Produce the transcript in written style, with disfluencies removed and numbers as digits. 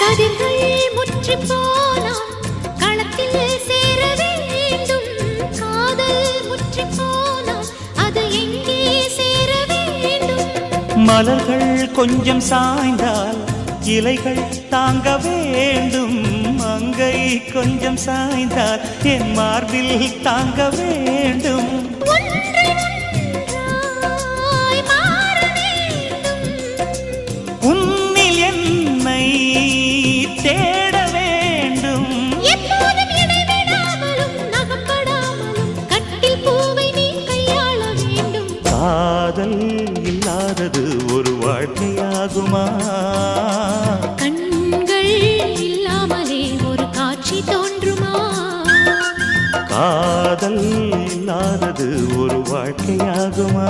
கதிர்கள் முற்றி போனால் களத்தில் சேர வேண்டும். காதல் முற்றி போனால் அது எங்கே சேர வேண்டும். மலர்கள் கொஞ்சம் சாய்ந்தால் இலைகள் தாங்க வேண்டும். மங்கை கொஞ்சம் சாய்ந்தால் என் மார்பில் தாங்க வேண்டும். உன்னில் என்னை தேட வேண்டும். எப்போதும் இடைவிடாமலும் நகப்படாமலும் கட்டில் பூவை நீ கையாள வேண்டும். காதல் இல்லாதது ஒரு வாழ்க்கையாகுமா? கண்கள் இல்லாமலே ஒரு காட்சி தோன்றுமா? காதல் இல்லாதது ஒரு வாழ்க்கையாகுமா?